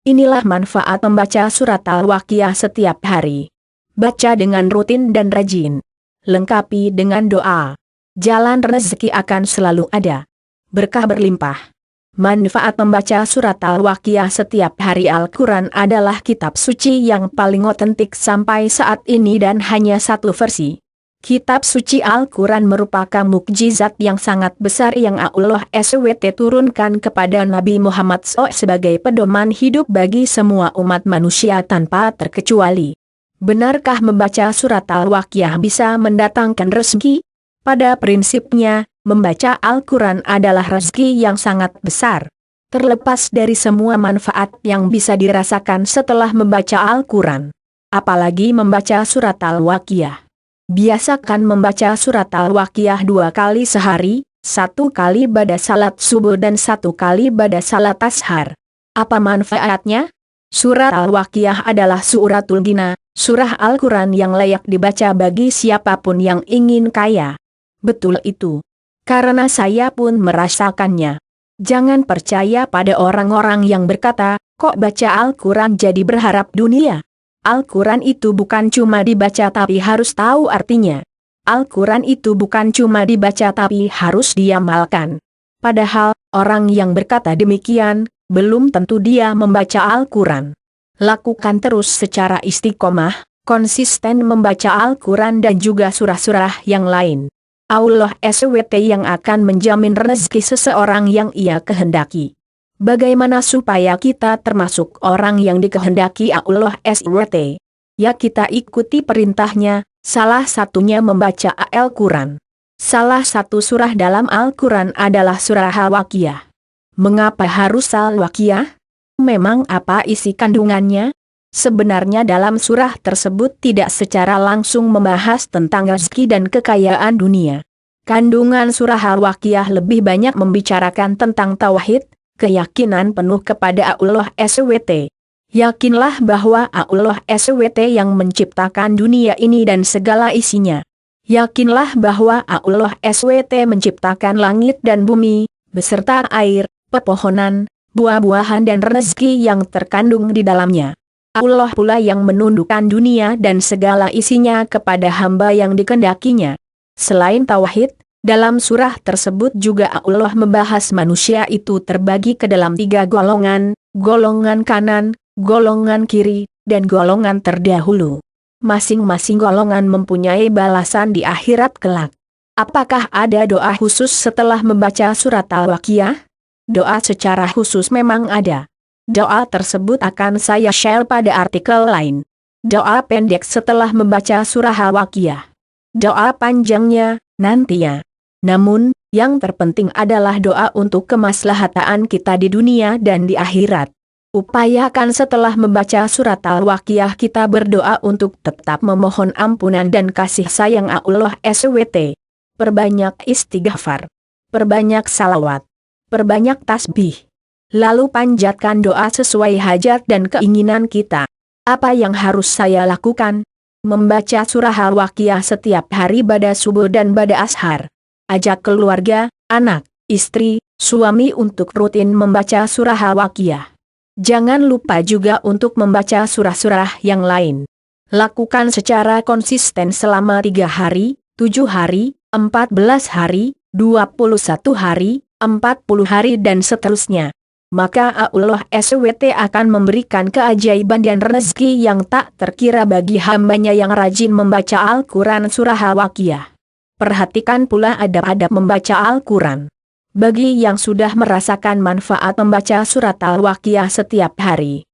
Inilah manfaat membaca surat Al-Waqiah setiap hari. Baca dengan rutin dan rajin. Lengkapi dengan doa. Jalan rezeki akan selalu ada. Berkah berlimpah. Manfaat membaca surat Al-Waqiah setiap hari. Al-Quran adalah kitab suci yang paling otentik sampai saat ini dan hanya satu versi. Kitab suci Al-Quran merupakan mukjizat yang sangat besar yang Allah SWT turunkan kepada Nabi Muhammad SAW sebagai pedoman hidup bagi semua umat manusia tanpa terkecuali. Benarkah membaca surat Al-Waqiah bisa mendatangkan rezeki? Pada prinsipnya, membaca Al-Quran adalah rezeki yang sangat besar. Terlepas dari semua manfaat yang bisa dirasakan setelah membaca Al-Quran. Apalagi membaca surat Al-Waqiah. Biasakan membaca surat Al-Waqiah 2 kali sehari, 1 kali pada salat subuh dan 1 kali pada salat ashar. Apa manfaatnya? Surat Al-Waqiah adalah suratul ghina, surah Al-Quran yang layak dibaca bagi siapapun yang ingin kaya. Betul itu. Karena saya pun merasakannya. Jangan percaya pada orang-orang yang berkata, kok baca Al-Quran jadi berharap dunia? Al-Quran itu bukan cuma dibaca tapi harus tahu artinya. Al-Quran itu bukan cuma dibaca tapi harus diamalkan. Padahal, orang yang berkata demikian, belum tentu dia membaca Al-Quran. Lakukan terus secara istiqomah, konsisten membaca Al-Quran dan juga surah-surah yang lain. Allah SWT yang akan menjamin rezeki seseorang yang ia kehendaki. Bagaimana supaya kita termasuk orang yang dikehendaki Allah SWT? Ya kita ikuti perintahnya, salah satunya membaca Al-Quran. Salah satu surah dalam Al-Quran adalah surah Al-Waqiah. Mengapa harus Al-Waqiah? Memang apa isi kandungannya? Sebenarnya dalam surah tersebut tidak secara langsung membahas tentang rezeki dan kekayaan dunia. Kandungan surah Al-Waqiah lebih banyak membicarakan tentang tauhid, keyakinan penuh kepada Allah SWT. Yakinlah bahwa Allah SWT yang menciptakan dunia ini dan segala isinya. Yakinlah bahwa Allah SWT menciptakan langit dan bumi, beserta air, pepohonan, buah-buahan dan rezeki yang terkandung di dalamnya. Allah pula yang menundukkan dunia dan segala isinya kepada hamba yang dikehendakinya. Selain tauhid, dalam surah tersebut juga Allah membahas manusia itu terbagi ke dalam 3 golongan, golongan kanan, golongan kiri, dan golongan terdahulu. Masing-masing golongan mempunyai balasan di akhirat kelak. Apakah ada doa khusus setelah membaca surat Al-Waqiah? Doa secara khusus memang ada. Doa tersebut akan saya share pada artikel lain. Doa pendek setelah membaca surah Al-Waqiah. Doa panjangnya, nantinya. Namun, yang terpenting adalah doa untuk kemaslahatan kita di dunia dan di akhirat. Upayakan setelah membaca surat Al-Waqiah kita berdoa untuk tetap memohon ampunan dan kasih sayang Allah SWT. Perbanyak istighfar. Perbanyak salawat. Perbanyak tasbih. Lalu panjatkan doa sesuai hajat dan keinginan kita. Apa yang harus saya lakukan? Membaca surah Al-Waqiah setiap hari pada subuh dan pada ashar. Ajak keluarga, anak, istri, suami untuk rutin membaca surah Al-Waqiah. Jangan lupa juga untuk membaca surah-surah yang lain. Lakukan secara konsisten selama 3 hari, 7 hari, 14 hari, 21 hari, 40 hari dan seterusnya. Maka Allah SWT akan memberikan keajaiban dan rezeki yang tak terkira bagi hambanya yang rajin membaca Al-Quran surah Al-Waqiah. Perhatikan pula adab-adab membaca Al-Quran. Bagi yang sudah merasakan manfaat membaca surat Al-Waqiah setiap hari,